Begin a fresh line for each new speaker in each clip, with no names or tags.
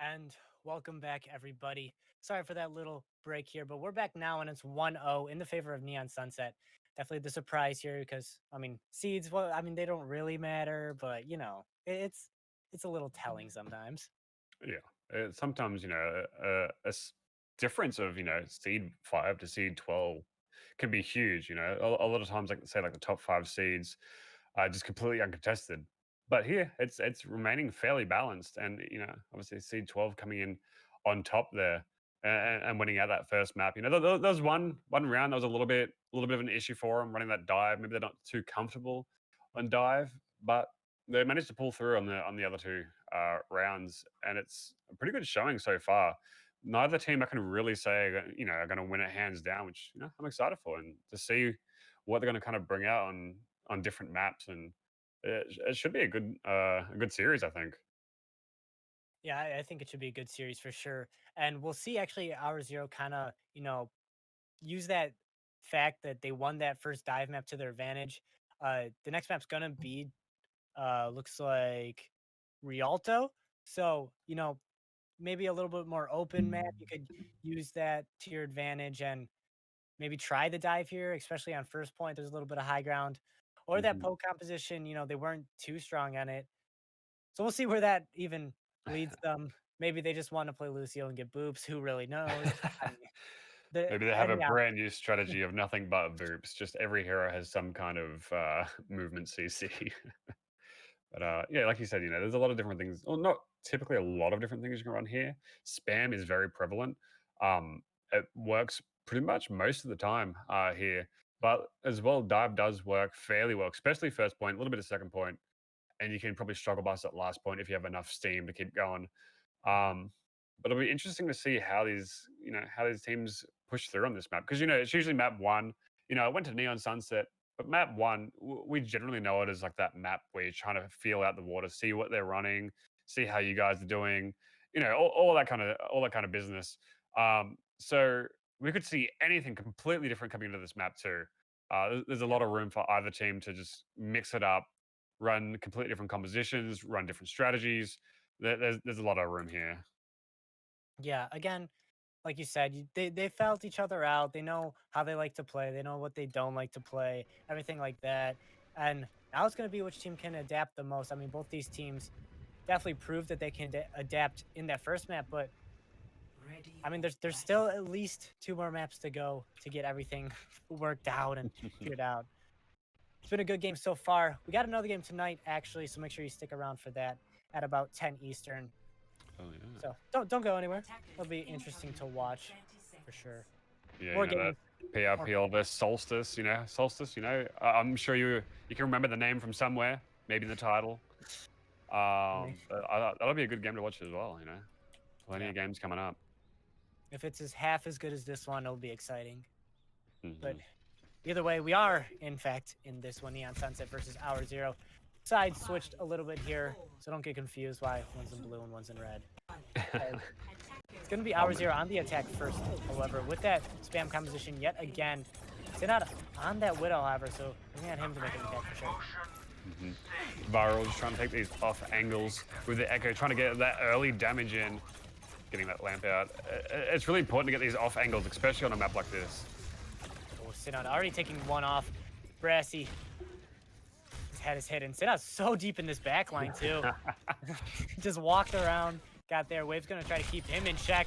And welcome back, everybody. Sorry for that little break here, but we're back now, and it's 1-0 in the favor of Neon Sunset. Definitely the surprise here because, seeds, well, they don't really matter, but, it's a little telling sometimes.
Yeah. Sometimes, difference of, seed 5 to seed 12 can be huge. A lot of times, like, say, like the top five seeds are just completely uncontested. But here, it's remaining fairly balanced. And, obviously, seed 12 coming in on top there and winning out that first map. There was one round that was a little bit of an issue for them running that dive. Maybe they're not too comfortable on dive, but they managed to pull through on the other two rounds, and it's a pretty good showing so far. Neither team I can really say are going to win it hands down, which I'm excited for, and to see what they're going to kind of bring out on different maps, and it should be a good series, I think.
Yeah, I think it should be a good series for sure. And we'll see actually Hour Zero kind of, use that fact that they won that first dive map to their advantage. The next map's gonna be looks like Rialto. So, maybe a little bit more open map. You could use that to your advantage and maybe try the dive here, especially on first point. There's a little bit of high ground. Or that
Hmm.
poke composition, they weren't too strong on it. So we'll see where that even leads them. Maybe they just want to play Lucio and get boops. Who really knows? I mean, the
Maybe they have
and
a
yeah,
brand new strategy of nothing but boops. Just every hero has some kind of movement CC. But yeah, like you said, there's a lot of different things. Well, not typically a lot of different things you can run here. Spam is very prevalent. It works pretty much most of the time here. But as well, dive does work fairly well, especially first point, a little bit of second point, and you can probably struggle bust at last point if you have enough steam to keep going. Um, but it'll be interesting to see how these teams push through on this map because it's usually map one. I went to Neon Sunset, but map one we generally know it as like that map where you're trying to feel out the water, see what they're running, see how you guys are doing. All that kind of business. So we could see anything completely different coming into this map too. There's a
yeah,
lot of room for either team to just mix it up, run completely different compositions, run different strategies. There's a lot of room here.
yeah. Again, like you said, they felt each other out. They know how they like to play. They know what they don't like to play. Everything like that. And now it's going to be which team can adapt the most. Both these teams definitely proved that they can adapt in that first map, but there's still at least two more maps to go to get everything worked out and figured out. It's been a good game so far. We got another game tonight, actually, so make sure you stick around for that at about 10 Eastern.
Oh yeah,
So don't go anywhere. It'll be interesting to watch for sure.
yeah.
More
That
games. More
PRPL versus Solstice. Solstice. I'm sure you can remember the name from somewhere, maybe in the title.
content.
But that'll be a good game to watch as well. Plenty
Yeah.
of games coming up.
If it's as half as good as this one, it'll be exciting. But
Hmm.
either way, we are, in fact, in this one, Neon Sunset versus Hour Zero. Side switched a little bit here, so don't get confused why one's in blue and one's in red. As it's going to be Hour
um,
Zero on the attack first, however, with that spam composition yet again. It's not on that Widow, however, so looking at him to make an attack for sure.
mhm. Viral just trying to take these off angles with the echo, trying to get that early damage in, getting that lamp out. It's really important to get these off angles, especially on a map like this.
Oh, Sinat already taking one off. Brassy, his head is hidden. Sinat's so deep in this back line, too. Just walked around, got there. Wave's going to try to keep him in check.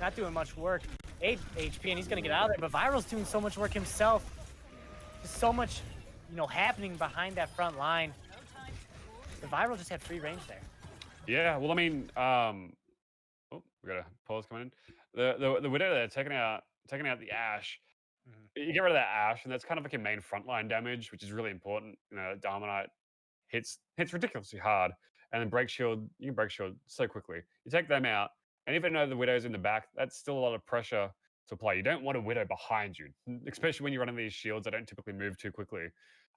Not doing much work. 8 HP, and he's going to get out of there. But Viral's doing so much work himself. Just so much, happening behind that front line. The Viral just had free range there.
Yeah, well, I mean, oh, we got a pause coming in. The widow there taking out the ash.
Mhm.
You get rid of that ash, and that's kind of like your main frontline damage, which is really important. Dominite hits ridiculously hard, and then break shield. You can break shield so quickly. You take them out, and even though the widow's in the back, that's still a lot of pressure to play. You don't want a widow behind you, especially when you're running these shields that don't typically move too quickly.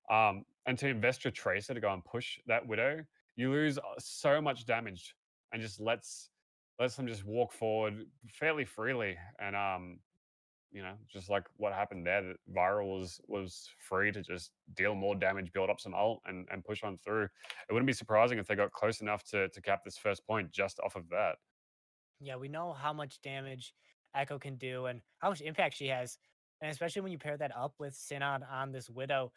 And to invest your tracer to go and push that widow, you lose so much damage, and just lets them just walk forward fairly freely. And just like what happened there, that Viral was free to just deal more damage, build up some ult, and push on through. It wouldn't be surprising if they got close enough to cap this first point just off of that.
Yeah, we know how much damage Echo can do and how much impact she has. And especially when you pair that up with Synod on this Widow,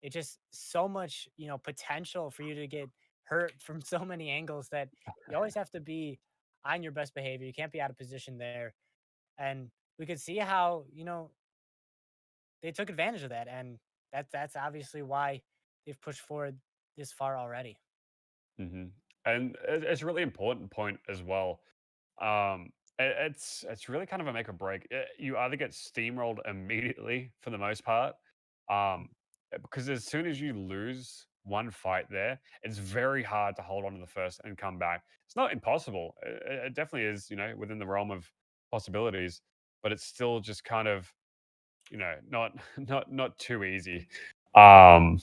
it just so much, potential for you to get hurt from so many angles that you always have to be on your best behavior. You can't be out of position there. And we could see how, they took advantage of that. And that's obviously why they've pushed forward this far already.
Hmm. And it's a really important point as well. It's really kind of a make or break. You either get steamrolled immediately for the most part, um, because as soon as you lose one fight there, it's very hard to hold on to the first and come back. It's not impossible. It definitely is, within the realm of possibilities, but it's still just kind of, not not too easy. Um,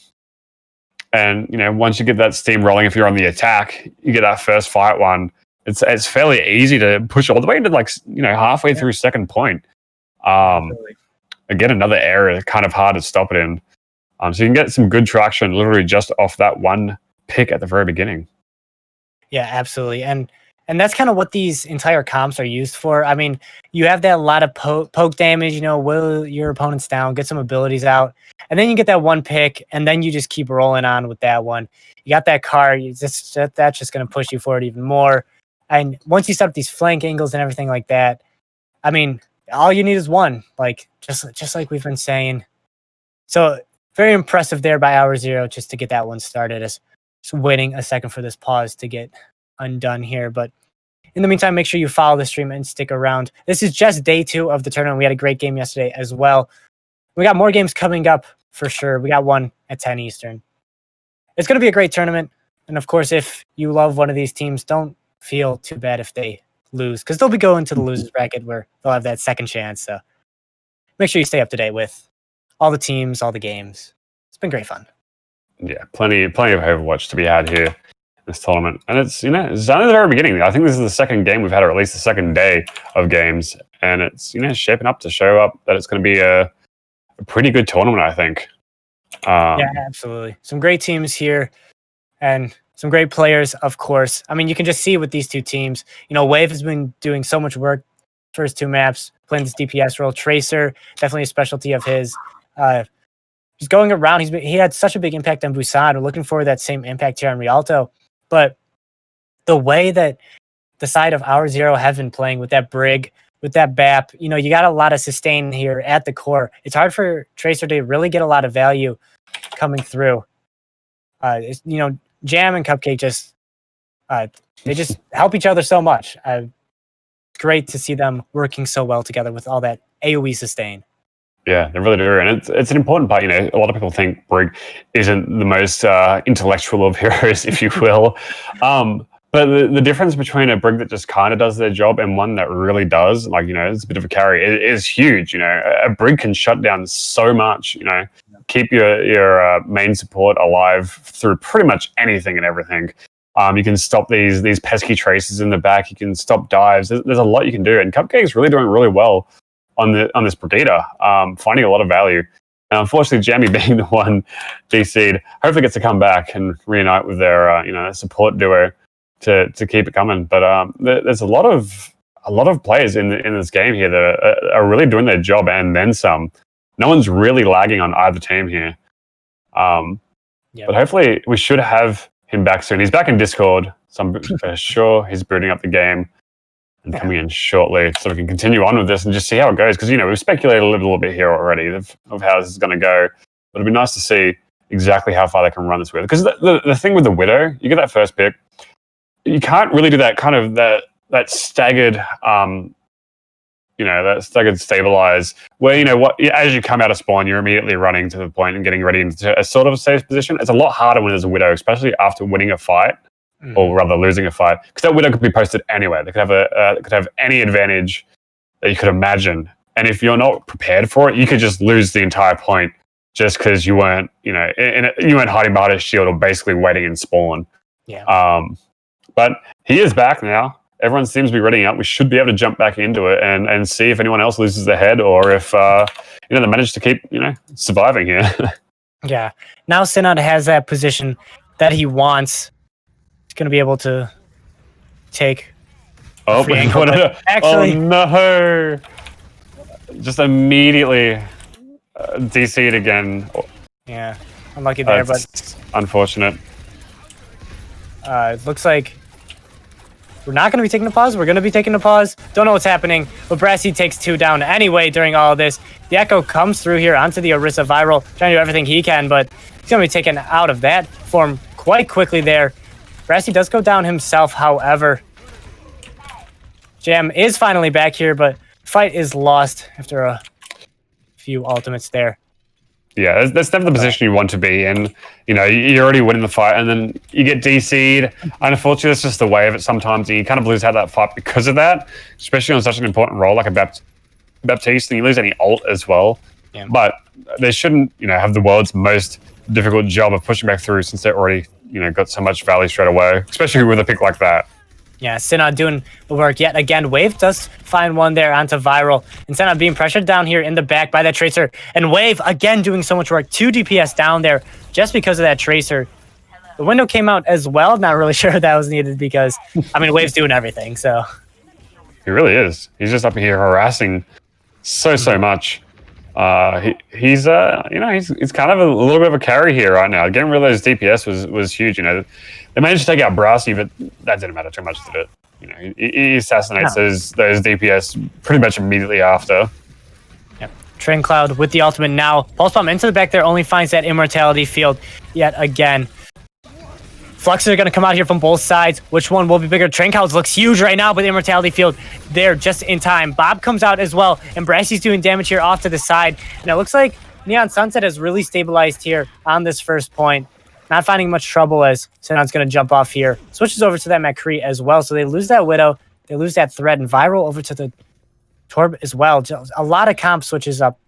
and once you get that steam rolling, if you're on the attack, you get that first fight one. It's fairly easy to push all the way into like halfway
Yeah,
through second point. Um,
absolutely.
Again, another area kind of hard to stop it in. So you can get some good traction literally just off that one pick at the very beginning.
Yeah, absolutely. And that's kind of what these entire comps are used for. I mean, you have that lot of poke damage, will your opponents down, get some abilities out, and then you get that one pick, and then you just keep rolling on with that one. You got that card, that's just going to push you forward even more. And once you set up these flank angles and everything like that, I mean, all you need is one, like just like we've been saying. So very impressive there by hour zero just to get that one started. As just waiting a second for this pause to get undone here. But in the meantime, make sure you follow the stream and stick around. This is just day 2 of the tournament. We had a great game yesterday as well. We got more games coming up for sure. We got one at 10 Eastern. It's going to be a great tournament. And of course, if you love one of these teams, don't feel too bad if they lose because they'll be going to the losers bracket where they'll have that second chance. So make sure you stay up to date with all the teams, all the games. It's been great fun.
Yeah, plenty of Overwatch to be had here in this tournament, and it's only the very beginning. I think this is the second game we've had, or at least the second day of games, and it's shaping up to show up that it's going to be a pretty good tournament, I think.
Yeah,
Um,
absolutely. Some great teams here and some great players, of course. I mean, you can just see with these two teams, Wave has been doing so much work first 2 maps, playing this DPS role. Tracer, definitely a specialty of his. Uh, he's going around. He had such a big impact on Busan. We're looking for that same impact here on Rialto. But the way that the side of Hour Zero have been playing with that Brig, with that BAP, you got a lot of sustain here at the core. It's hard for Tracer to really get a lot of value coming through. Jam and Cupcake uh, they just help each other so much. Great to see them working so well together with all that AoE sustain.
Yeah, they really do, and it's an important part. A lot of people think Brig isn't the most intellectual of heroes, if you will. But the difference between a Brig that just kind of does their job and one that really does, like it's a bit of a carry, it is huge. A Brig can shut down so much. Keep your main support alive through pretty much anything and everything. You can stop these pesky traces in the back. You can stop dives. There's a lot you can do, and Cupcake's really doing really well on this Brigitte, finding a lot of value. And unfortunately, Jamie being the one DC'd, hopefully gets to come back and reunite with their support duo to keep it coming. But there's a lot of players in this game here that are really doing their job and then some. No one's really lagging on either team here.
Yep.
But hopefully we should have him back soon. He's back in Discord, so I'm sure he's booting up the game and coming in shortly, so we can continue on with this and just see how it goes. Because we've speculated a little bit here already of how this is going to go, but it'd be nice to see exactly how far they can run this with. Because the thing with the Widow, you get that first pick, you can't really do that kind of that staggered, that staggered stabilize where as you come out of spawn, you're immediately running to the point and getting ready into a sort of a safe position. It's a lot harder when there's a Widow, especially after winning a fight. Or rather losing a fight, because that Widow could be posted anywhere. They could have any advantage that you could imagine, and if you're not prepared for it, you could just lose the entire point just because you weren't, you weren't hiding behind a shield or basically waiting in spawn.
Yeah.
But he is back now. Everyone seems to be readying up. We should be able to jump back into it and see if anyone else loses their head or if they manage to keep surviving here.
Yeah. Now Synod has that position that he wants. He's going to be able to take a
Oh,
free ankle,
what
but
oh
actually,
no! Just immediately DC'd again.
yeah, unlucky there, but
It's unfortunate.
it looks like we're not going to be taking a pause. We're going to be taking a pause. Don't know what's happening, but Brassy takes 2 down anyway during all of this. The Echo comes through here onto the Orisa Viral, trying to do everything he can, but he's going to be taken out of that form quite quickly there. Brassy does go down himself, however. Jam is finally back here, but fight is lost after a few ultimates there.
Yeah, that's never the position you want to be in. You know, you're already winning the fight, and then you get DC'd. Unfortunately, it's just the way of it sometimes. You kind of lose out that fight because of that, especially on such an important role like a Baptiste, and you lose any ult as well.
Yeah.
But they shouldn't, have the world's most difficult job of pushing back through since they're already, got so much value straight away, especially with a pick like that.
Yeah, Synod doing the work yet again. Wave does find one there onto Viral. And Synod being pressured down here in the back by that Tracer. And Wave, again, doing so much work. 2 DPS down there just because of that Tracer. The window came out as well. Not really sure that was needed because, Wave's doing everything, so.
He really is. He's just up here harassing so much. He's kind of a little bit of a carry here right now. Getting rid of those DPS was huge. They managed to take out Brassy, but that didn't matter too much, did it? He assassinates those DPS pretty much immediately after.
Yep. Train Cloud with the ultimate now. Pulse Bomb into the back there, only finds that Immortality field yet again. Fluxes are going to come out here from both sides. Which one will be bigger? Train Clouds looks huge right now, but the Immortality field there just in time. Bob comes out as well, and Brassy's doing damage here off to the side. And it looks like Neon Sunset has really stabilized here on this first point. Not finding much trouble as Synod's going to jump off here. Switches over to that McCree as well, so they lose that Widow. They lose that Thread, and Viral over to the Torb as well. Just a lot of comp switches up.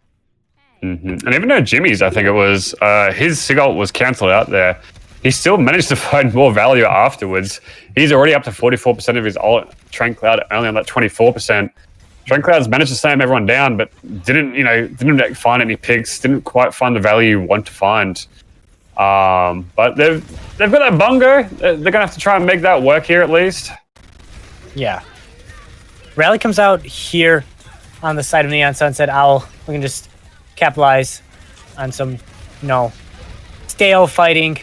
And even though Jimmy's, I think it was, his Sig ult was cancelled out there, he still managed to find more value afterwards. He's already up to 44% of his ult. Train Cloud only on that 24%. Train Cloud's managed to slam everyone down, but didn't find any picks, didn't quite find the value you want to find. But they've got that bongo. They're gonna have to try and make that work here at least.
Yeah. Rally comes out here on the side of Neon Sunset Owl. We can just capitalize on some, stale fighting.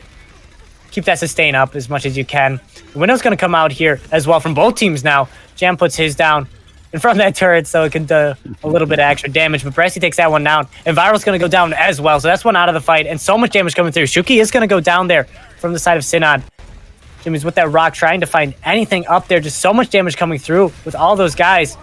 Keep that sustain up as much as you can. The window's gonna come out here as well from both teams now. Jam puts his down in front of that turret, so it can do a little bit of extra damage, but Brassy takes that one down, and Viral's going to go down as well, so that's one out of the fight, and so much damage coming through. Shuki is going to go down there from the side of Synod. Jimmy's with that rock, trying to find anything up there, just so much damage coming through with all those guys.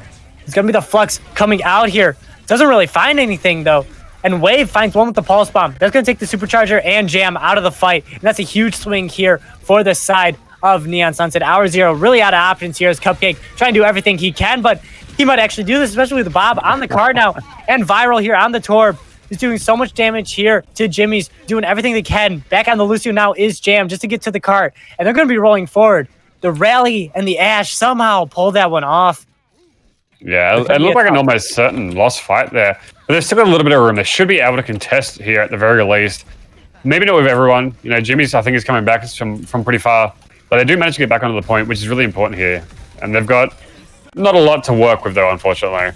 It's going to be the Flux coming out here. Doesn't really find anything, though, and Wave finds one with the Pulse Bomb. That's going to take the Supercharger and Jam out of the fight, and that's a huge swing here for the side of Neon Sunset. Hour Zero really out of options here as Cupcake trying to do everything he can, but he might actually do this, especially with Bob on the card now, and Viral here on the Torb. He's doing so much damage here to Jimmy's, doing everything they can. Back on the Lucio now is Jam just to get to the cart, and they're going to be rolling forward. The Rally and the Ash somehow pulled that one off.
Yeah, it looked like an almost certain lost fight there, but they've still got a little bit of room. They should be able to contest here at the very least. Maybe not with everyone. Jimmy's, I think, is coming back from pretty far, but they do manage to get back onto the point, which is really important here. And they've got not a lot to work with, though, unfortunately.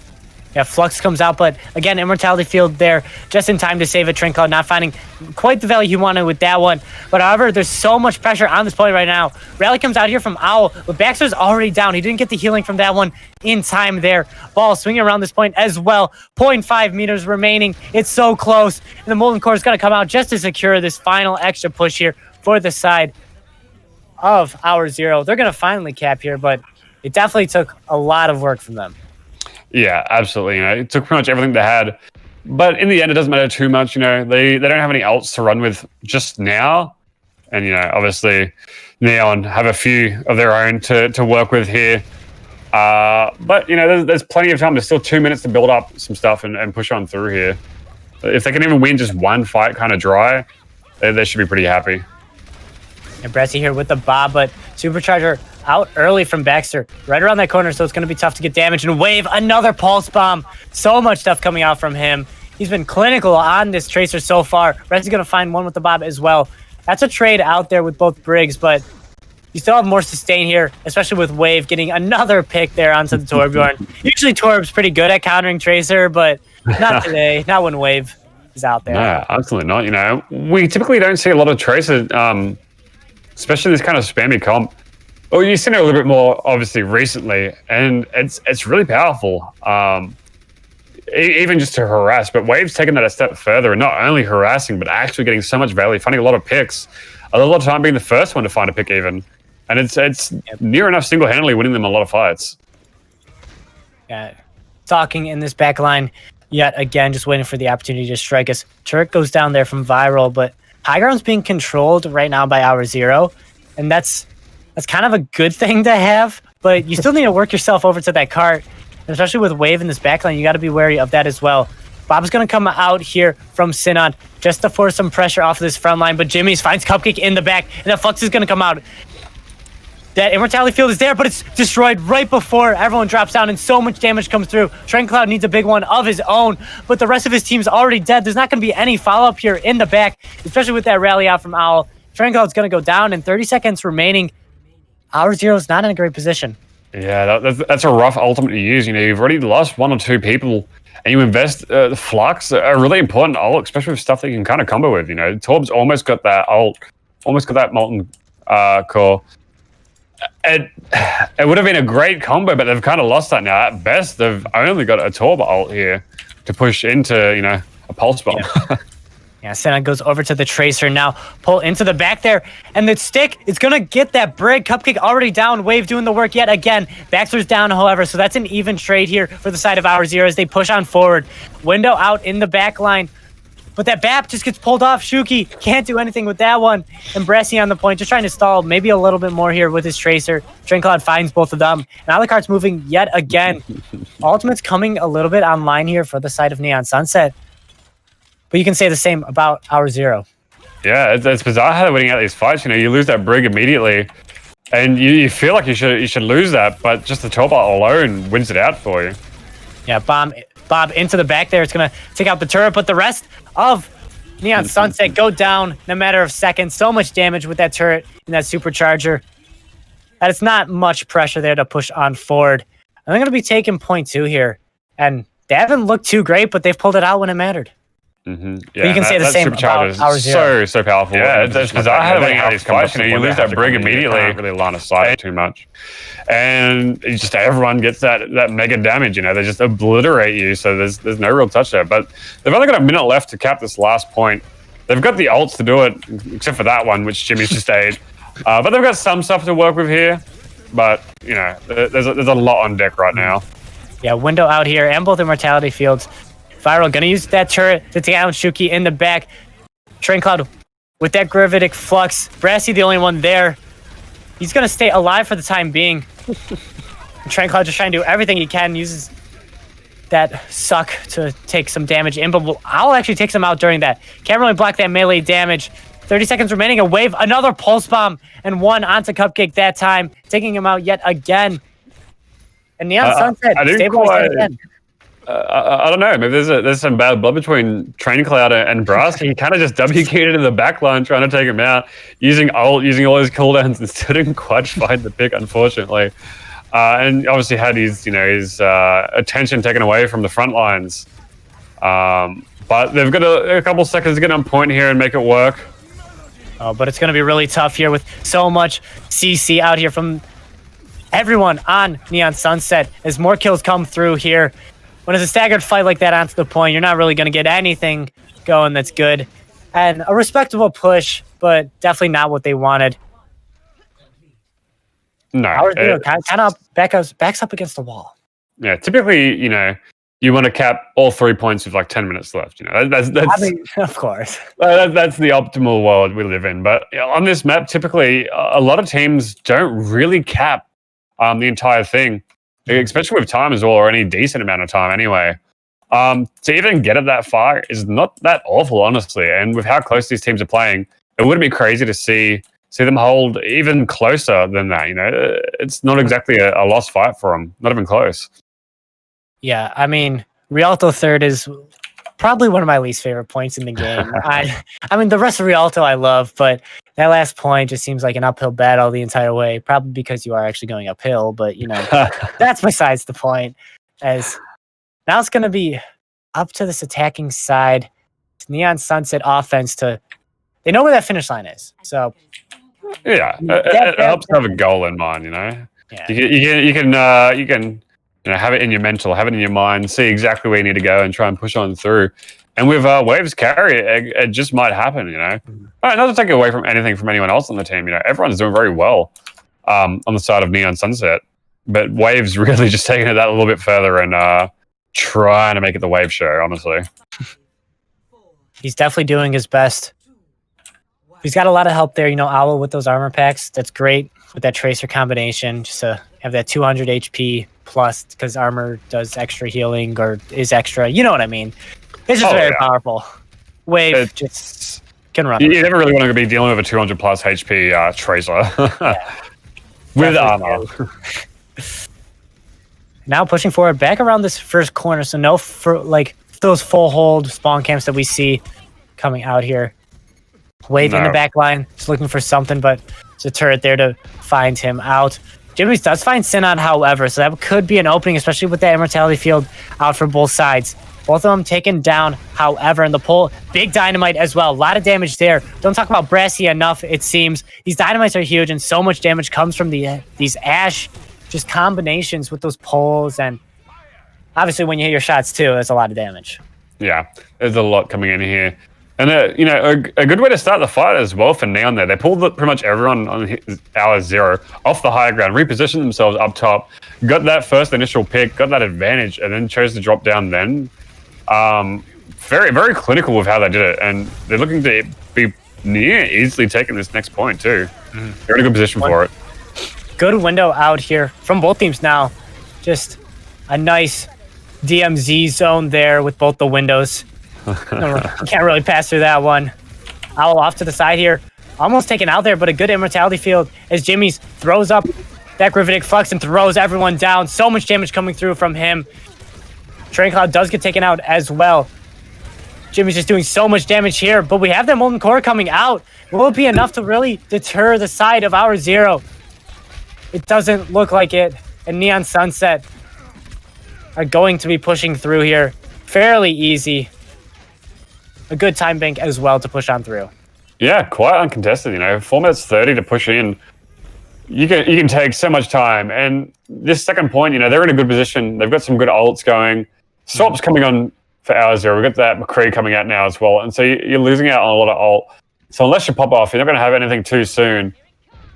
Yeah, Flux comes out, but again, Immortality Field there just in time to save it. Train Cloud not finding quite the value he wanted with that one. But however, there's so much pressure on this point right now. Rally comes out here from Owl, but Baxter's already down. He didn't get the healing from that one in time there. Ball swinging around this point as well. 0.5 meters remaining. It's so close. And the Molten Core is going to come out just to secure this final extra push here for the side of Hour Zero. They're going to finally cap here, but it definitely took a lot of work from them.
Yeah, absolutely. It took pretty much everything they had. But in the end, it doesn't matter too much. They don't have any ults to run with just now. And, obviously, Neon have a few of their own to work with here. But, there's plenty of time. There's still 2 minutes to build up some stuff and push on through here. If they can even win just one fight kind of dry, they should be pretty happy.
And Brassy here with the Bob, but Supercharger out early from Baxter, right around that corner, so it's going to be tough to get damage. And Wave, another Pulse Bomb. So much stuff coming out from him. He's been clinical on this Tracer so far. Bradsy's going to find one with the Bob as well. That's a trade out there with both Briggs, but You still have more sustain here, especially with Wave getting another pick there onto the Torbjorn. Usually Torb's pretty good at countering Tracer, but not today. Not when Wave is out there.
No, absolutely not. You know, we typically don't see a lot of Tracer, especially this kind of spammy comp. Well, you've seen it a little bit more, obviously, recently, and it's really powerful. Even just to harass, but Wave's taken that a step further and not only harassing, but actually getting so much value, finding a lot of picks. A lot of time being the first one to find a pick even. And it's near enough single-handedly winning them a lot of fights.
Yeah. Talking in this back line yet again, just waiting for the opportunity to strike us. Turret goes down there from Viral, but high ground's being controlled right now by Hour Zero, and that's kind of a good thing to have, but you still need to work yourself over to that cart. And especially with Wave in this backline, you got to be wary of that as well. Bob's going to come out here from Sinon just to force some pressure off of this front line, but Jimmy's finds Cupcake in the back, and the Flux is going to come out. That Immortality Field is there, but it's destroyed right before everyone drops down, and so much damage comes through. Cloud needs a big one of his own, but the rest of his team's already dead. There's not going to be any follow-up here in the back, especially with that rally out from Owl. Cloud's going to go down, and 30 seconds remaining. Hour Zero's not in a great position.
Yeah, that's a rough ultimate to use. You know, you've already lost one or two people, and you invest the Flux, a really important ult, especially with stuff that you can kind of combo with. You know, Torb's almost got that ult, almost got that Molten Core. It would have been a great combo, but they've kind of lost that now. At best, they've only got a Torb ult here to push into, you know, a Pulse Bomb.
Yeah. Yeah, Senna goes over to the Tracer now. Pull into the back there. And the stick is going to get that Brig. Cupcake already down. Wave doing the work yet again. Baxter's down, however. So that's an even trade here for the side of Hour Zero as they push on forward. Window out in the back line. But that BAP just gets pulled off. Shuki can't do anything with that one. And Bressy on the point, just trying to stall maybe a little bit more here with his Tracer. Cloud finds both of them. And Alucard's moving yet again. Ultimate's coming a little bit online here for the side of Neon Sunset. But you can say the same about Hour Zero.
Yeah, it's bizarre how they're winning out these fights. You know, you lose that Brig immediately, and you feel like you should lose that, but just the top art alone wins it out for you.
Yeah, Bob into the back there. It's going to take out the turret, but the rest of Neon Sunset go down in a matter of seconds. So much damage with that turret and that supercharger. That it's not much pressure there to push on forward. And they're going to be taking point 2 here. And they haven't looked too great, but they've pulled it out when it mattered.
Yeah,
but you can say the same about Hour Zero.
So powerful. Yeah, it's bizarre how they're winning out these fights. You know, you lose that Brig immediately. You can't really line of sight too much. And it's just everyone gets that mega damage. You know, they just obliterate you. So there's no real touch there. But they've only got a minute left to cap this last point. They've got the ults to do it, except for that one, which Jimmy's just ate. But they've got some stuff to work with here. But you know, there's a lot on deck right now.
Yeah, window out here and both Immortality Fields. Viral gonna use that turret to take out Shuki in the back. Cloud with that Gravitic Flux. Brassy the only one there. He's gonna stay alive for the time being. Cloud just trying to do everything he can. Uses that suck to take some damage in, but Owl actually takes him out during that. Can't really block that melee damage. 30 seconds remaining. A Wave, another Pulse Bomb, and one onto Cupcake that time, taking him out yet again. And Neon Sunset stabilized again.
I don't know. Maybe there's some bad blood between Cloud and Brass. He kind of just WQ'd into the backline trying to take him out, using all his cooldowns and still didn't quite find the pick, unfortunately. And obviously had his attention taken away from the front lines. But they've got a couple seconds to get on point here and make it work.
Oh, but it's going to be really tough here with so much CC out here from everyone on Neon Sunset as more kills come through here. When it's a staggered fight like that onto the point, you're not really going to get anything going that's good. And a respectable push, but definitely not what they wanted.
No.
Hour Zero kind of backs up against the wall.
Yeah, typically, you know, you want to cap all 3 points with like 10 minutes left. You know, that's
I mean, of course.
That's the optimal world we live in. But on this map, typically, a lot of teams don't really cap the entire thing. Especially with time as well, or any decent amount of time anyway. To even get it that far is not that awful, honestly. And with how close these teams are playing, it wouldn't be crazy to see them hold even closer than that. You know, it's not exactly a lost fight for them. Not even close.
Yeah, I mean, Rialto third is probably one of my least favorite points in the game. I mean, the rest of Rialto I love, but that last point just seems like an uphill battle the entire way, probably because you are actually going uphill, but, that's besides the point, as now it's gonna be up to this attacking side. Neon Sunset offense to they know where that finish line is, so
Yeah,
that
it
that
helps to have a goal in mind, you know?
yeah.
You can have it in your mental, have it in your mind, see exactly where you need to go and try and push on through. And with Waves carry, it just might happen, you know?
Mhm.
Not to take away from anything from anyone else on the team, everyone's doing very well on the side of Neon Sunset. But Waves really just taking it that a little bit further and trying to make it the Wave show, honestly.
He's definitely doing his best. He's got a lot of help there, Owl with those armor packs. That's great with that Tracer combination, just to have that 200 HP plus, because armor does extra healing or is extra. You know what I mean? It's just very powerful. Wave just can run.
You never really want to be dealing with a 200 plus HP Tracer with armor.
Now pushing forward back around this first corner, so no those full hold spawn camps that we see coming out here. Wave in the back line, just looking for something, but it's a turret there to find him out. Jimmy's does find Sinon, however, so that could be an opening, especially with that immortality field out for both sides. Both of them taken down, however, in the pull. Big dynamite as well. A lot of damage there. Don't talk about Brassy enough, it seems. These dynamites are huge, and so much damage comes from these Ash just combinations with those pulls, and obviously when you hit your shots too, that's a lot of damage.
Yeah, there's a lot coming in here. And, a good way to start the fight as well for Neon there. They pulled pretty much everyone on hour 0 off the higher ground, repositioned themselves up top, got that first initial pick, got that advantage, and then chose to drop down then. Very, very clinical with how they did it. And they're looking to be near easily taking this next point too. They're in a good position for it.
Good window out here from both teams now. Just a nice DMZ zone there with both the windows. You can't really pass through that one. Owl off to the side here. Almost taken out there, but a good immortality field as Jimmy's throws up that Gravitic Flux and throws everyone down. So much damage coming through from him. Train Cloud does get taken out as well. Jimmy's just doing so much damage here, but we have that Molten Core coming out. Will it be enough to really deter the side of our 0? It doesn't look like it. And Neon Sunset are going to be pushing through here fairly easy. A good time bank as well to push on through.
Yeah, quite uncontested. 4 minutes 30 to push in. You can take so much time, and this second point, they're in a good position. They've got some good ults going. Swap's coming on for hour 0. We've got that McCree coming out now as well, and so you're losing out on a lot of ult. So unless you pop off, you're not going to have anything too soon.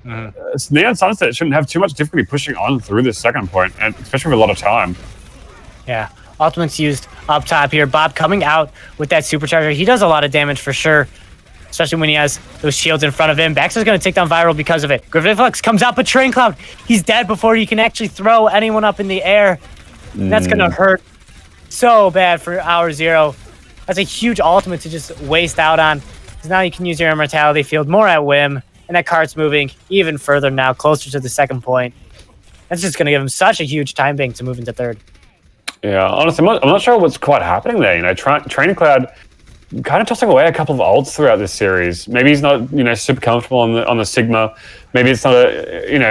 Neon Sunset shouldn't have too much difficulty pushing on through this second point, and especially with a lot of time.
Yeah. Ultimate's used up top here. Bob coming out with that supercharger. He does a lot of damage for sure, especially when he has those shields in front of him. Baxter's going to take down Viral because of it. Gravitic Flux comes out, but Train Cloud, he's dead before he can actually throw anyone up in the air. That's going to hurt so bad for hour 0. That's a huge ultimate to just waste out on. Because now you can use your immortality field more at whim, and that cart's moving even further now, closer to the second point. That's just going to give him such a huge time bank to move into third.
Yeah, honestly, I'm not sure what's quite happening there. Training Cloud kind of tossing away a couple of ults throughout this series. Maybe he's not, super comfortable on the Sigma. Maybe it's not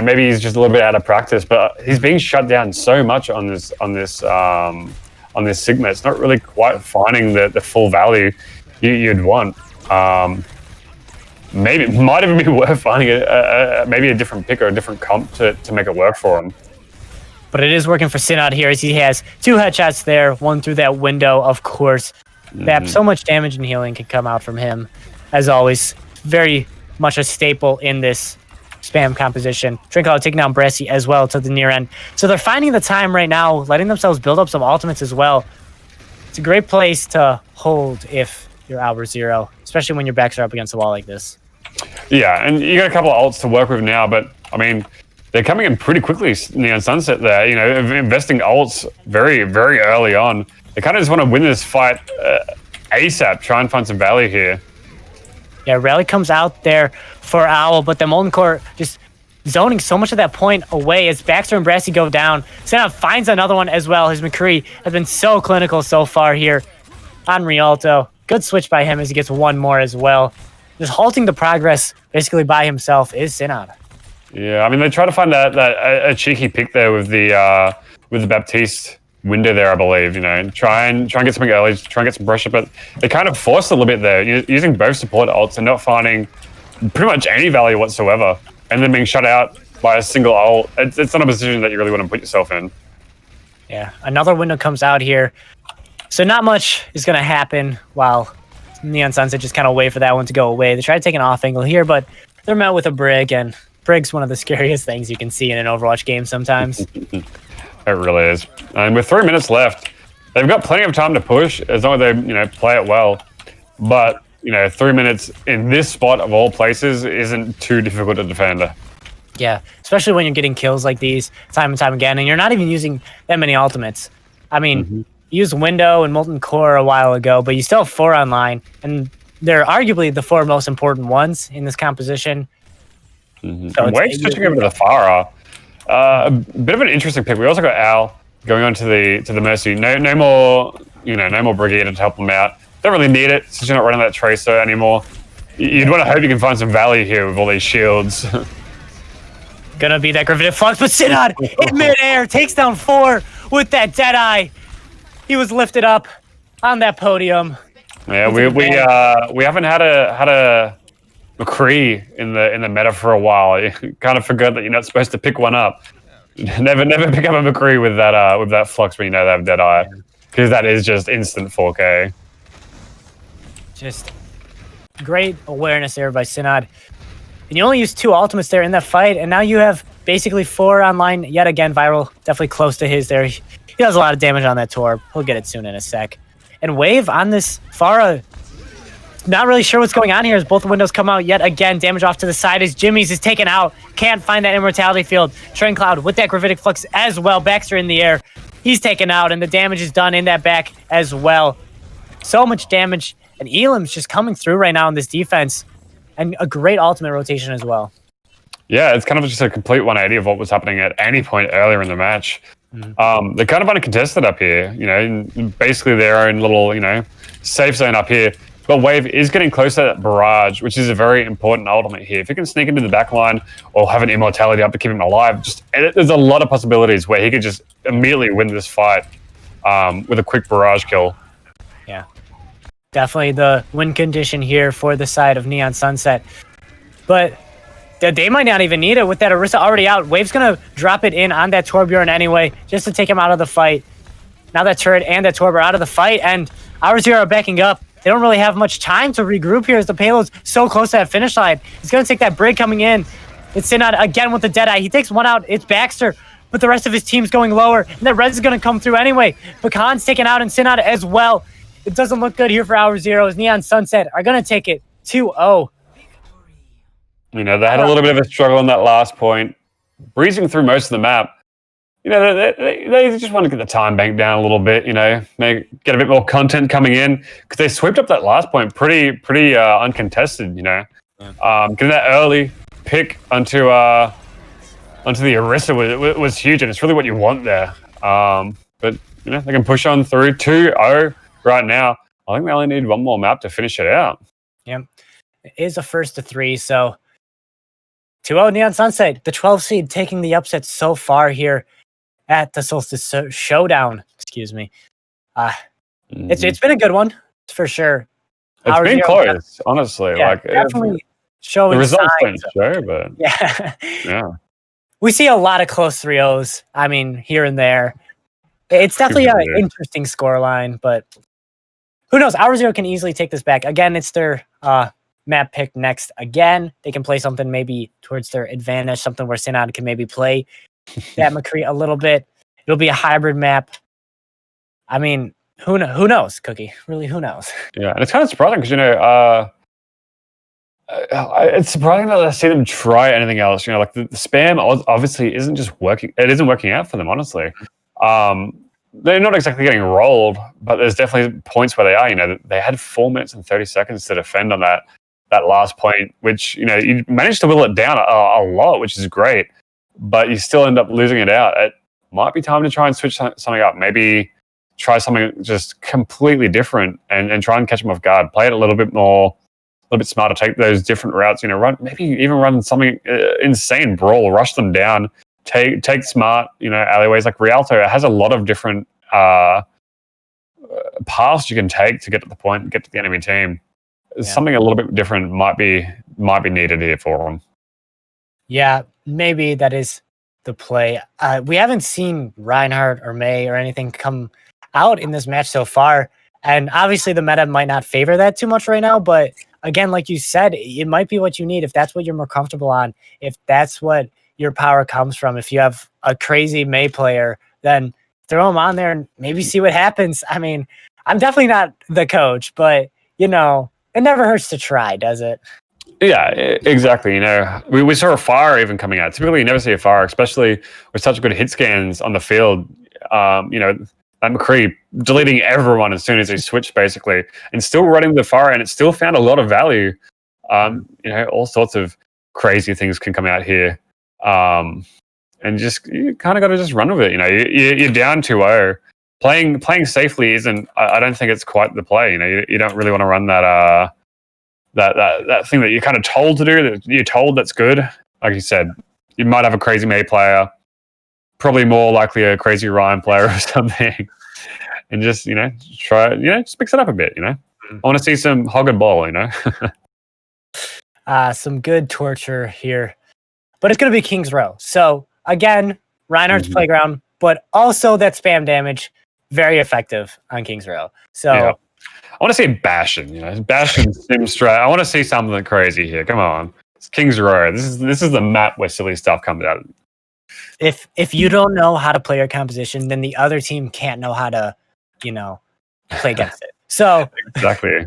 maybe he's just a little bit out of practice. But he's being shut down so much on this Sigma. It's not really quite finding the full value you'd want. Maybe it might even be worth finding maybe a different pick or a different comp to make it work for him.
But it is working for Synod here as he has 2 headshots there, one through that window, of course. So much damage and healing can come out from him. As always, very much a staple in this spam composition. Trinkle taking down Brassy as well to the near end. So they're finding the time right now, letting themselves build up some ultimates as well. It's a great place to hold if you're hour 0, especially when your backs are up against the wall like this.
Yeah, and you got a couple of ults to work with now, but I mean, they're coming in pretty quickly, Neon Sunset there, investing ults very, very early on. They kind of just want to win this fight ASAP, try and find some value here.
Yeah, Rally comes out there for Owl, but the Molten Core just zoning so much of that point away as Baxter and Brassy go down. Senna finds another one as well. His McCree has been so clinical so far here on Rialto. Good switch by him as he gets one more as well. just halting the progress basically by himself is Synod.
Yeah, I mean they try to find a cheeky pick there with the Baptiste window there, I believe. You know, and try and get something early, try and get some pressure, but they kind of forced a little bit there, using both support ults and not finding pretty much any value whatsoever, and then being shut out by a single ult. It's not a position that you really want to put yourself in.
Yeah, another window comes out here, so not much is going to happen while Neon Sunset just kind of wait for that one to go away. They try to take an off angle here, but they're met with a Brig, and Brig's one of the scariest things you can see in an Overwatch game sometimes.
It really is. And with 3 minutes left, they've got plenty of time to push as long as they, play it well. But, 3 minutes in this spot of all places isn't too difficult to defend.
Yeah, especially when you're getting kills like these time and time again, and you're not even using that many ultimates. I mean, you used Window and Molten Core a while ago, but you still have 4 online, and they're arguably the 4 most important ones in this composition.
So Wave's switching over to the Pharah. A bit of an interesting pick. We also got Al going on to the Mercy. No more, no more Brigade to help them out. Don't really need it since you're not running that Tracer anymore. You'd want to hope you can find some value here with all these shields.
Gonna be that Gravitic Flux, but Synod in midair takes down 4 with that Deadeye. He was lifted up on that podium.
Yeah, we haven't had a McCree in the meta for a while. You kind of forgot that you're not supposed to pick one up. Never pick up a McCree with that Flux when you know they have Deadeye, because that is just instant 4K.
Just great awareness there by Synod. And you only used 2 ultimates there in that fight, and now you have basically 4 online yet again. Viral, definitely close to his there. He does a lot of damage on that Torb. He'll get it soon in a sec. And Wave on this Pharah, not really sure what's going on here as both windows come out yet again. Damage off to the side as Jimmy's is taken out. Can't find that Immortality Field. Train Cloud with that Gravitic Flux as well. Baxter in the air. He's taken out, and the damage is done in that back as well. So much damage, and Elam's just coming through right now in this defense. And a great ultimate rotation as well.
Yeah, it's kind of just a complete 180 of what was happening at any point earlier in the match. They're kind of uncontested up here, basically their own little, safe zone up here. But Wave is getting close to that barrage, which is a very important ultimate here. If he can sneak into the back line or have an immortality up to keep him alive, there's a lot of possibilities where he could just immediately win this fight with a quick barrage kill.
Yeah. Definitely the win condition here for the side of Neon Sunset. But they might not even need it with that Orisa already out. Wave's going to drop it in on that Torbjorn anyway, just to take him out of the fight. Now that turret and that Torb are out of the fight, and Our Zero are backing up. They don't really have much time to regroup here as the payload's so close to that finish line. He's going to take that Brig coming in. It's Synod again with the Deadeye. He takes one out. It's Baxter, but the rest of his team's going lower, and that Rez is going to come through anyway. Pecan's taken out and Synod as well. It doesn't look good here for Our Zeros. Neon Sunset are going to take it 2-0.
They had a little bit of a struggle on that last point, breezing through most of the map. They just want to get the time bank down a little bit, get a bit more content coming in, because they swept up that last point pretty uncontested, Getting that early pick onto the Orisa was huge, and it's really what you want there. But, they can push on through 2-0 right now. I think they only need one more map to finish it out.
Yeah, it is a first to 3, so 2-0 Neon Sunset, the 12 seed taking the upset so far here at the Solstice Showdown. Excuse me. It's been a good one for sure.
It's been close, honestly.
Yeah, definitely showing
the results
signs
don't show, but
yeah. We see a lot of close 3-0s. I mean, here and there. It's definitely an interesting scoreline, but who knows? Our Zero can easily take this back. Again, it's their map pick next again. They can play something maybe towards their advantage, something where Synod can maybe play that McCree a little bit. It'll be a hybrid map. I mean, who knows, Cookie? Really, who knows?
Yeah, and it's kind of surprising because, it's surprising that I see them try anything else. Like the spam obviously isn't just working. It isn't working out for them, honestly. They're not exactly getting rolled, but there's definitely points where they are. They had 4 minutes and 30 seconds to defend on that last point, which, you managed to whittle it down a lot, which is great, but you still end up losing it out. It might be time to try and switch something up. Maybe try something just completely different and try and catch them off guard. Play it a little bit more little bit smarter, take those different routes. Maybe even run something insane, brawl, rush them down, take smart, alleyways. Like Rialto has a lot of different paths you can take to get to the point, get to the enemy team.
Yeah.
Something a little bit different might be needed here for them.
Yeah, maybe that is the play. We haven't seen Reinhardt or May or anything come out in this match so far. And obviously the meta might not favor that too much right now, but again, like you said, it might be what you need if that's what you're more comfortable on, if that's what your power comes from. If you have a crazy May player, then throw him on there and maybe see what happens. I mean, I'm definitely not the coach, but it never hurts to try, does it?
Yeah, exactly. We saw a fire even coming out. Typically, you never see a fire, especially with such good hit scans on the field. That McCree deleting everyone as soon as he switched, basically, and still running the fire, and it still found a lot of value. All sorts of crazy things can come out here, and just you kind of got to just run with it. You're down 2-0. Playing safely isn't. I don't think it's quite the play. You don't really want to run that. That thing that you're kind of told to do, that you're told that's good. Like you said, you might have a crazy May player, probably more likely a crazy Ryan player or something, and just try just mix it up a bit. I want to see some hog and ball.
Some good torture here, but it's gonna be King's Row. So again, Reinhardt's playground, but also that spam damage, very effective on King's Row. So.
Yeah. I want to see Bastion, Bastion sim strat. I want to see something crazy here. Come on, it's King's Row. This is the map where silly stuff comes out.
If you don't know how to play your composition, then the other team can't know how to, play against it. So
exactly.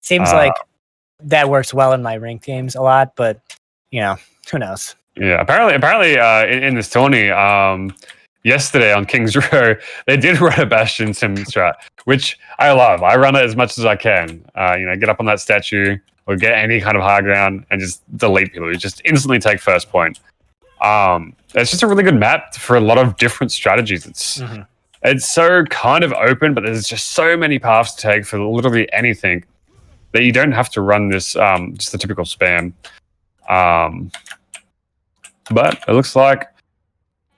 Seems like that works well in my ranked games a lot, but who knows?
Yeah, apparently, in this tourney, yesterday on King's Row, they did run a Bastion sim strat, which I love. I run it as much as I can. Get up on that statue or get any kind of high ground and just delete people. You just instantly take first point. It's just a really good map for a lot of different strategies. It's so kind of open, but there's just so many paths to take for literally anything that you don't have to run this just the typical spam. But it looks like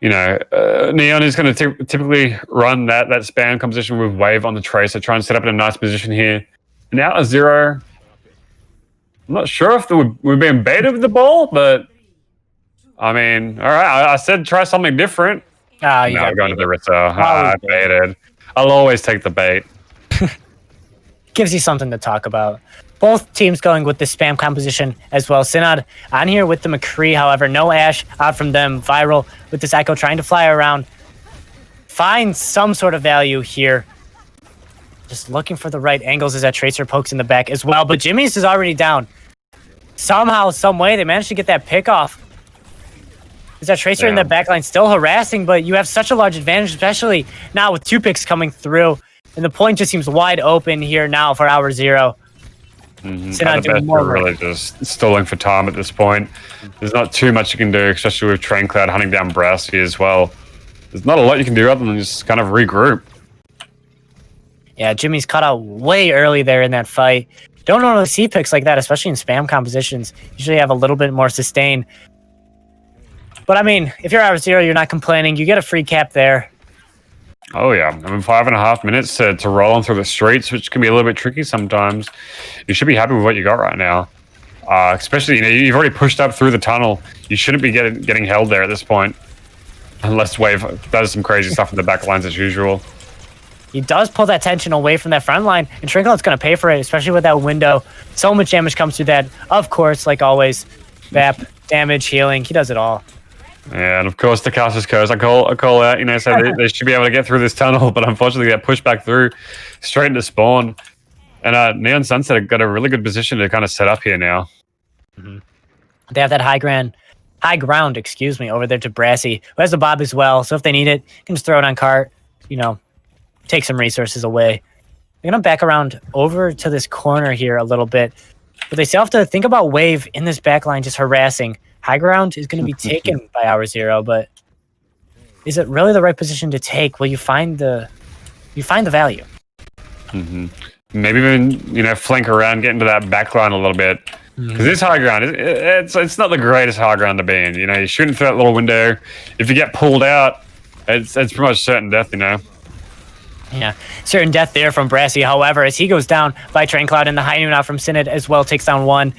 Neon is going to typically run that spam composition with Wave on the Tracer, try and set up in a nice position here. Now a 0. I'm not sure if we're being baited with the ball, but I mean, all right. I said try something different.
Oh, you
no, going to the Ritter. I baited. I'll always take the bait.
Gives you something to talk about. Both teams going with the spam composition as well. Synod on here with the McCree, however, no Ash out from them. Viral with this Echo trying to fly around. Find some sort of value here. Just looking for the right angles as that Tracer pokes in the back as well. But Jimmy's is already down. Somehow, some way, they managed to get that pick off. Is that Tracer in the backline still harassing, but you have such a large advantage, especially now with 2 picks coming through. And the point just seems wide open here now for Hour Zero.
We're really just stalling for time at this point. There's not too much you can do, especially with Train Cloud hunting down Browsy as well. There's not a lot you can do other than just kind of regroup.
Yeah, Jimmy's cut out way early there in that fight. Don't normally see picks like that, especially in spam compositions. Usually have a little bit more sustain. But I mean, if you're Hour Zero, you're not complaining. You get a free cap there.
Oh yeah, 5.5 minutes to roll on through the streets, which can be a little bit tricky sometimes. You should be happy with what you got right now. Especially, you've already pushed up through the tunnel. You shouldn't be getting held there at this point. Unless Wave does some crazy stuff in the back lines as usual.
He does pull that tension away from that front line, and Trinklet's going to pay for it, especially with that window. So much damage comes through that. Of course, like always, VAP, damage, healing, he does it all.
Yeah, and of course the Caster's Curse. I call out, so they should be able to get through this tunnel, but unfortunately they get pushed back through, straight into spawn. And Neon Sunset have got a really good position to kind of set up here now.
They have that high ground, over there to Brassy, who has the Bob as well. So if they need it, you can just throw it on cart, take some resources away. They're going to back around over to this corner here a little bit, but they still have to think about Wave in this backline just harassing. High ground is going to be taken by Hour Zero, but is it really the right position to take? Will you find the value?
maybe even, flank around, get into that back line a little bit. Because this high ground, it's not the greatest high ground to be in. You're shooting through that little window. If you get pulled out, it's pretty much certain death.
Yeah, certain death there from Brassy. However, as he goes down by Train Cloud and the high noon out from Synod as well takes down one.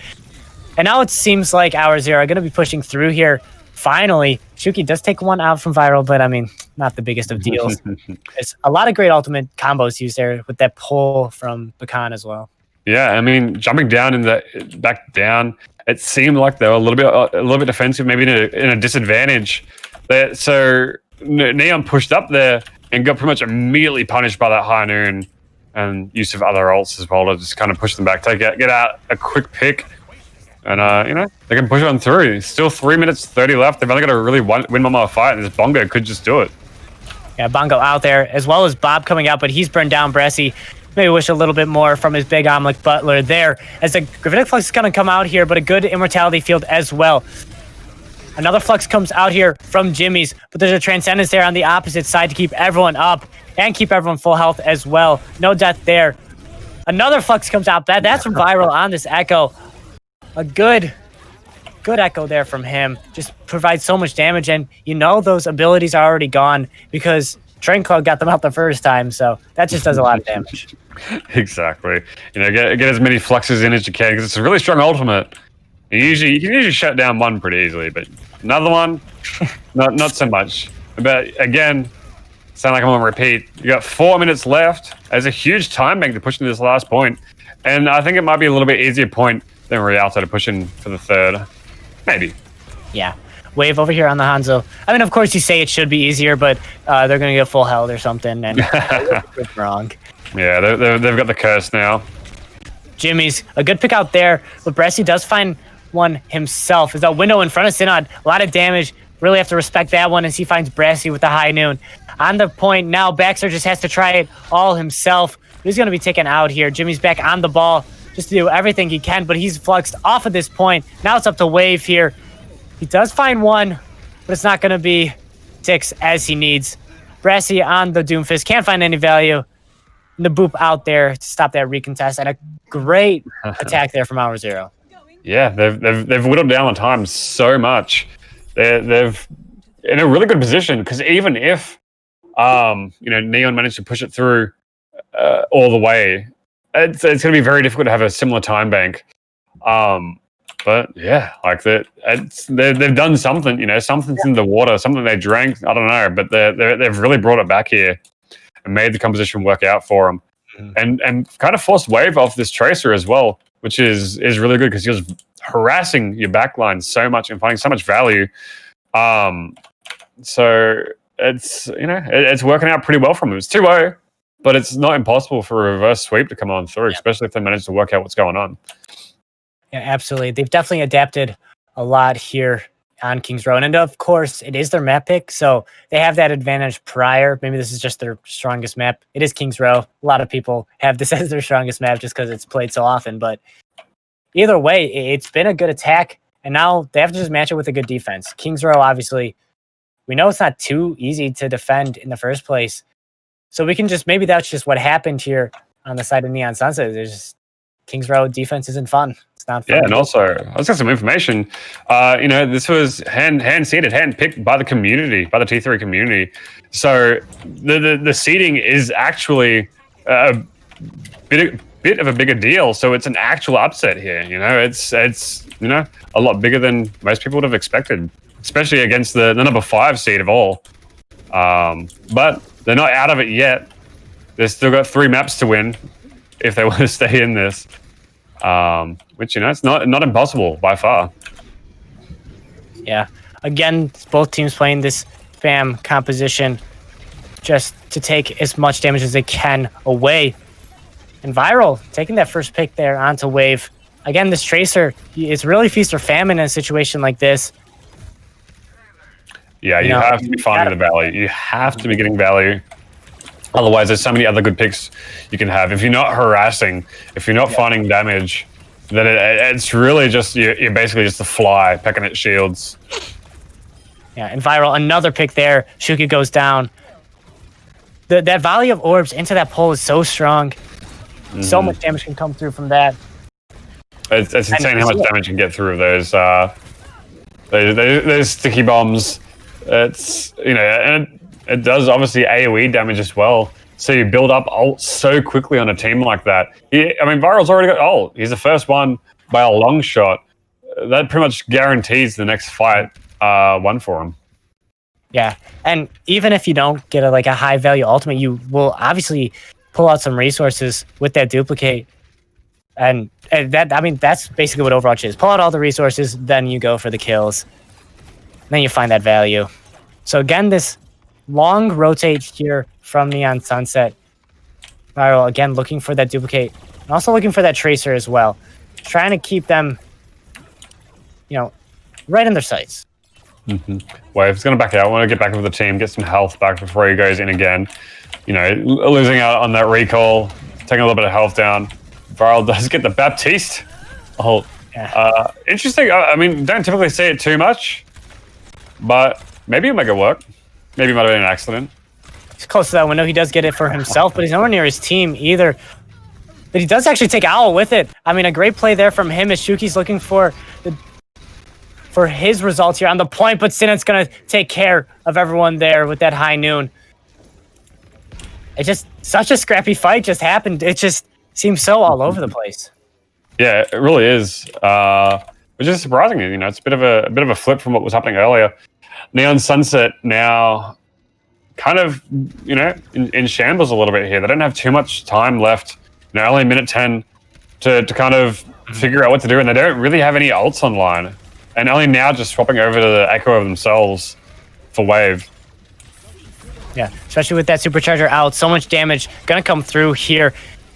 And now it seems like Hour Zero are going to be pushing through here. Finally, Shuki does take one out from Viral, but I mean, not the biggest of deals. There's a lot of great ultimate combos used there with that pull from Bakan as well.
Yeah, I mean, jumping down in the back down, it seemed like they were a little bit defensive, maybe in a disadvantage. So Neon pushed up there and got pretty much immediately punished by that high noon and use of other ults as well to just kind of push them back, get out a quick pick, and they can push on through. Still 3 minutes 30 left. They've only got to really win one more fight, and this Bongo could just do it.
Yeah, Bongo out there as well as Bob coming out, but he's burned down Brassy. Maybe wish a little bit more from his big Omelet Butler there as the Gravitic Flux is going to come out here, but a good Immortality field as well. Another Flux comes out here from Jimmy's, but there's a Transcendence there on the opposite side to keep everyone up and keep everyone full health as well. No death there. Another Flux comes out. That's from Viral on this Echo. A good Echo there from him. Just provides so much damage, and those abilities are already gone because Train Cloud got them out the first time, so that just does a lot of damage.
Exactly. Get as many fluxes in as you can because it's a really strong ultimate. You can usually shut down one pretty easily, but another one, not so much. But again, sound like I'm on repeat. You got 4 minutes left. There's a huge time bank to push into this last point, and I think it might be a little bit easier point than Rialto to push in for the third. Maybe.
Yeah. Wave over here on the Hanzo. I mean, of course you say it should be easier, but they're going to get full health or something, and it's wrong.
Yeah, they've got the curse now.
Jimmy's a good pick out there, but Brassy does find one himself. There's a window in front of Synod. A lot of damage. Really have to respect that one as he finds Brassy with the high noon. On the point now, Baxter just has to try it all himself. He's going to be taken out here. Jimmy's back on the ball just to do everything he can, but he's fluxed off at this point. Now it's up to Wave here. He does find one, but it's not going to be 6 as he needs. Brassy on the Doomfist. Can't find any value. And the boop out there to stop that recontest. And a great attack there from Hour Zero.
Yeah, they've whittled down the time so much. They've in a really good position because even if Neon managed to push it through all the way, it's going to be very difficult to have a similar time bank. But yeah, like they've done something. Something's in the water, something they drank. I don't know, but they've really brought it back here and made the composition work out for them, and kind of forced Wave off this Tracer as well, which is really good because he was harassing your backline so much and finding so much value. So it's working out pretty well for them. It's 2-0, but it's not impossible for a reverse sweep to come on through, especially if they manage to work out what's going on.
Yeah, absolutely. They've definitely adapted a lot here on Kings Row. And of course, it is their map pick, so they have that advantage prior. Maybe this is just their strongest map. It is Kings Row. A lot of people have this as their strongest map just because it's played so often. But either way, it's been a good attack, and now they have to just match it with a good defense. Kings Row, obviously, we know it's not too easy to defend in the first place. So we can maybe that's just what happened here on the side of Neon Sunset. There's just Kings Row defense isn't fun. It's not fun.
Yeah, and also I was got some information. This was hand seeded, hand picked by the community, by the T3 community. So the seeding is actually a bit of a bigger deal. So it's an actual upset here. It's a lot bigger than most people would have expected, especially against the number 5 seed of all. But they're not out of it yet. They've still got 3 maps to win if they want to stay in this, which it's not impossible by far.
Yeah, again, both teams playing this spam composition just to take as much damage as they can away. And Viral taking that first pick there onto Wave. Again, this Tracer, it's really feast or famine in a situation like this.
Yeah, you have to be finding the value. You have to be getting value. Otherwise, there's so many other good picks you can have. If you're not harassing, if you're not finding damage, then it's really just, you're basically just a fly pecking at shields.
Yeah, and Viral, another pick there. Shuki goes down. That volley of orbs into that pole is so strong. So
Hmm.
much damage can come through from that.
It's
And
insane
we
how much
see it.
damage you can get through those sticky bombs. It's and it does obviously AOE damage as well. So you build up ult so quickly on a team like that. I mean, Viral's already got ult. He's the first one by a long shot. That pretty much guarantees the next fight one for him.
Yeah, and even if you don't get a high value ultimate, you will obviously pull out some resources with that duplicate, and that, I mean, that's basically what Overwatch is. Pull out all the resources, then you go for the kills, then you find that value. So again, this long rotate here from Neon Sunset. Viral again looking for that duplicate, and also looking for that tracer as well, trying to keep them, right in their sights.
Mm-hmm. Wave's going to back out. I want to get back with the team, get some health back before he goes in again. Losing out on that recall, taking a little bit of health down. Viral does get the Baptiste. Oh,
Yeah.
interesting. I mean, don't typically see it too much, but maybe he'll make it work. Maybe it might have been an accident.
He's close to that window. He does get it for himself, but he's nowhere near his team either. But he does actually take Owl with it. I mean, a great play there from him as Shuki's looking for his results here on the point, but Sinet's going to take care of everyone there with that high noon. It just, such a scrappy fight just happened. It just seems so all over the place.
Yeah, it really is. Which is surprising. It's a bit of a flip from what was happening earlier. Neon Sunset now kind of, in shambles a little bit here. They don't have too much time left. Only a minute 10 to kind of figure out what to do, and they don't really have any ults online. And only now just swapping over to the Echo of themselves for Wave.
Yeah, especially with that supercharger out. So much damage going to come through here.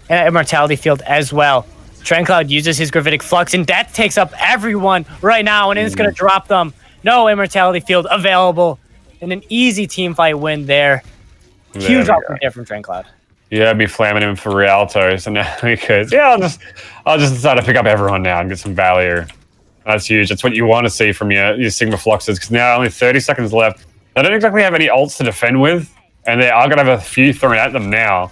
And Immortality Field as well. Trencloud uses his Gravitic Flux, and that takes up everyone right now, and it's going to drop them. No Immortality Field available. And an easy team fight win there. Huge output there from Trencloud.
Yeah, I'd be flamming him for Rialto. So now he goes, yeah, I'll just decide to pick up everyone now and get some value. That's huge. That's what you want to see from your Sigma Fluxes, because now only 30 seconds left. They don't exactly have any ults to defend with, and they are going to have a few thrown at them now.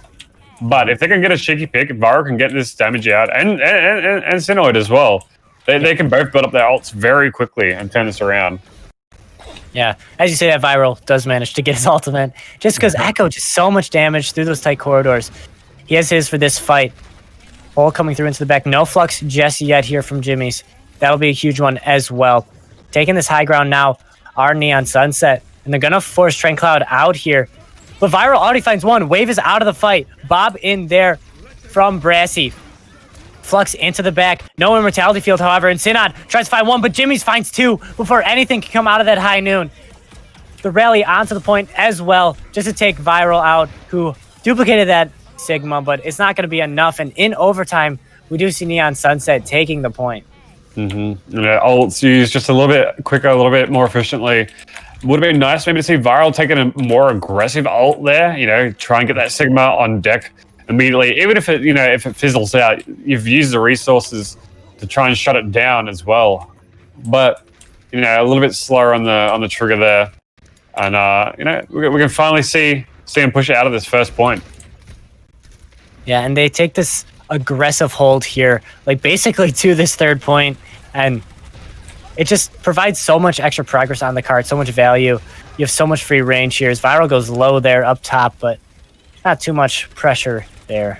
But if they can get a cheeky pick, Varo can get this damage out, and Sinoid as well. They can both build up their ults very quickly and turn this around.
Yeah, as you say, that Viral does manage to get his ultimate, just because Echo just so much damage through those tight corridors. He has his for this fight. All coming through into the back. No Flux just yet here from Jimmy's. That'll be a huge one as well. Taking this high ground now are Neon Sunset, and they're going to force Trencloud out here. But Viral already finds one. Wave is out of the fight. Bob in there from Brassy. Flux into the back. No Immortality Field, however, and Synod tries to find one, but Jimmy's finds two before anything can come out of that high noon. The rally onto the point as well, just to take Viral out, who duplicated that Sigma, but it's not going to be enough. And in overtime, we do see Neon Sunset taking the point.
Ults used just a little bit quicker, a little bit more efficiently. Would have been nice maybe to see Viral taking a more aggressive ult there, try and get that Sigma on deck immediately. Even if it fizzles out, you've used the resources to try and shut it down as well. But, a little bit slower on the trigger there. And, we can finally see him push it out of this first point.
Yeah, and they take this aggressive hold here, basically to this third point, and it just provides so much extra progress on the card, so much value. You have so much free range here. As Viral goes low there up top, but not too much pressure there.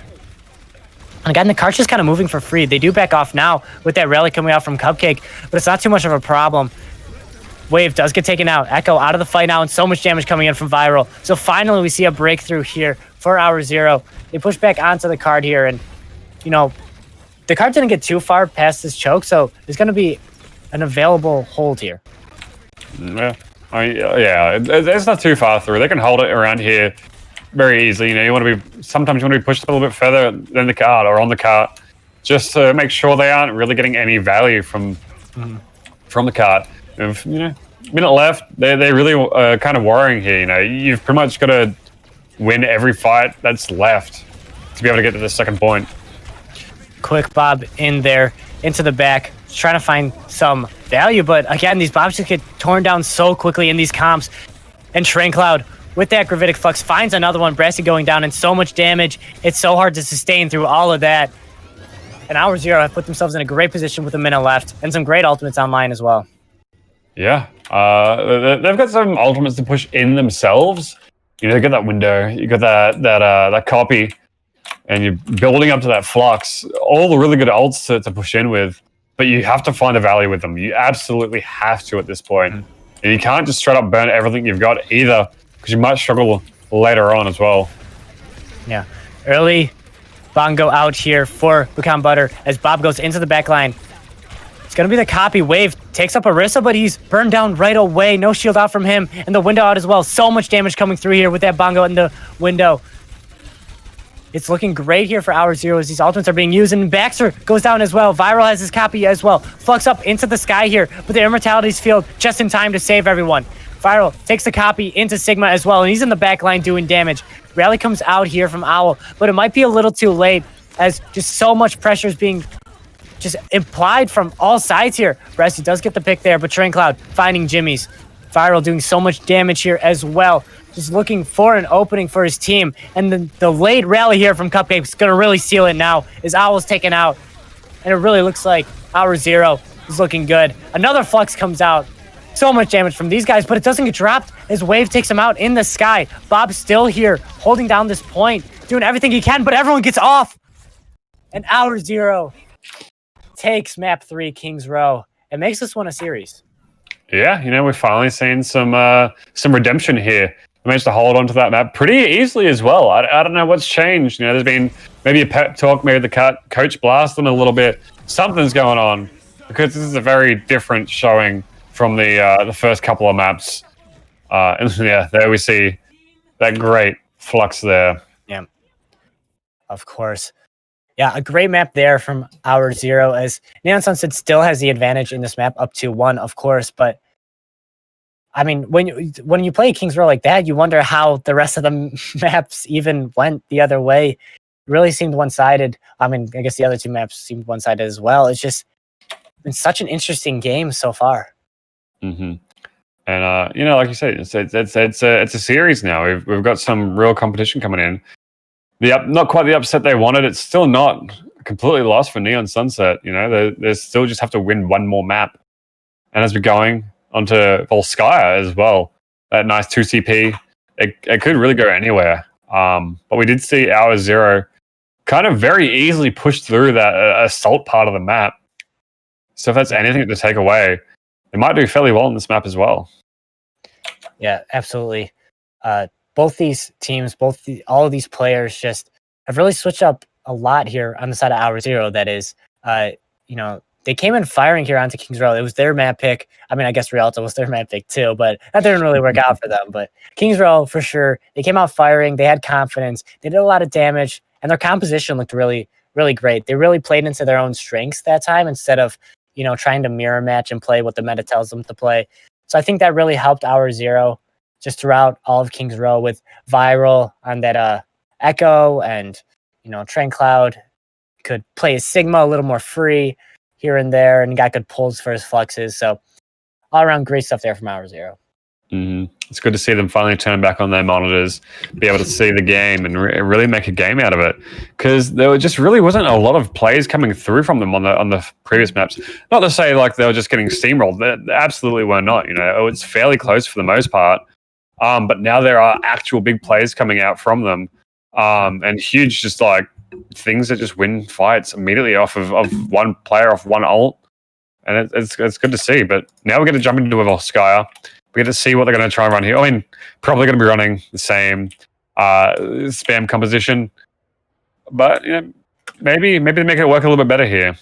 And again, the card's just kind of moving for free. They do back off now with that rally coming out from Cupcake, but it's not too much of a problem. Wave does get taken out. Echo out of the fight now, and so much damage coming in from Viral. So finally, we see a breakthrough here for our Zero. They push back onto the card here, and, the card didn't get too far past this choke, so there's going to be an available hold here.
Yeah, it's not too far through. They can hold it around here very easily. Sometimes you want to be pushed a little bit further than the cart or on the cart, just to make sure they aren't really getting any value from the cart. Minute left. They're really kind of worrying here. You've pretty much got to win every fight that's left to be able to get to the second point.
Quick Bob in there, into the back, trying to find some value, but again, these Bobs just get torn down so quickly in these comps. And Trencloud with that Gravitic Flux, finds another one. Brassy going down and so much damage. It's so hard to sustain through all of that. And Hour Zero have put themselves in a great position with a minute left and some great ultimates online as well.
Yeah, they've got some ultimates to push in themselves. You know, you got that window, you got that copy, and you're building up to that flux. All the really good ults to push in with, but you have to find a value with them. You absolutely have to at this point. And you can't just straight up burn everything you've got either, because you might struggle later on as well.
Yeah, early Bongo out here for Pecan Butter as Bob goes into the back line. It's going to be the copy. Wave takes up Orisa, but he's burned down right away. No shield out from him, and the window out as well. So much damage coming through here with that Bongo in the window. It's looking great here for Hour Zero as these ultimates are being used, and Baxter goes down as well. Viral has his copy as well. Flux up into the sky here, but the Immortality's field just in time to save everyone. Viral takes the copy into Sigma as well, and he's in the back line doing damage. Rally comes out here from Owl, but it might be a little too late as just so much pressure is being just implied from all sides here. Brassy does get the pick there, but Train Cloud finding Jimmy's. Viral doing so much damage here as well. Just looking for an opening for his team. And the late rally here from Cupcake is going to really seal it now as Owl's taken out. And it really looks like Hour Zero is looking good. Another Flux comes out. So much damage from these guys, but it doesn't get dropped as Wave takes him out in the sky. Bob's still here, holding down this point, doing everything he can, but everyone gets off. And Hour Zero takes map 3, Kings Row, and makes this one a series.
Yeah, you know, we're finally seeing some redemption here. We managed to hold on to that map pretty easily as well. I don't know what's changed. You know, there's been maybe a pep talk, maybe the coach blast them a little bit. Something's going on because this is a very different showing from the first couple of maps. And yeah, there we see that great flux there.
Yeah, of course. Yeah, a great map there from Hour Zero as Neon Sunset still has the advantage in this map up to 1, of course. But I mean, when you play Kings Row like that, you wonder how the rest of the maps even went the other way. It really seemed one-sided. I mean, I guess the other 2 maps seemed one-sided as well. It's just been such an interesting game so far.
Mm-hmm. And you know, like you said, it's a series now. We've got some real competition coming in. Not quite the upset they wanted. It's still not completely lost for Neon Sunset. You know, they still just have to win one more map. And as we're going onto Volskaya as well, that nice 2 CP, it could really go anywhere. But we did see Hour Zero kind of very easily push through that assault part of the map. So if that's anything to take away, they might do fairly well on this map as well.
Yeah, absolutely. Both these teams, all of these players just have really switched up a lot here on the side of Hour Zero. That is, you know, they came in firing here onto Kings Row. It was their map pick. I mean, I guess Rialto was their map pick too, but that didn't really work out for them. But Kings Row, for sure, they came out firing. They had confidence. They did a lot of damage, and their composition looked really, really great. They really played into their own strengths that time instead of, you know, trying to mirror match and play what the meta tells them to play. So I think that really helped Hour Zero just throughout all of Kings Row with Viral on that Echo, and, you know, Train Cloud could play his Sigma a little more free here and there and got good pulls for his fluxes. So all around great stuff there from Hour Zero.
Mm-hmm. It's good to see them finally turn back on their monitors, be able to see the game and really make a game out of it. Because there just really wasn't a lot of plays coming through from them on the previous maps. Not to say like they were just getting steamrolled. They absolutely were not. You know, it's fairly close for the most part. But now there are actual big plays coming out from them, and huge just like things that just win fights immediately off of one player, off one ult. And it's good to see. But now we're going to jump into a Volskaya. We get to see what they're going to try and run here. I mean, probably going to be running the same spam composition, but you know, maybe they make it work a little bit better here.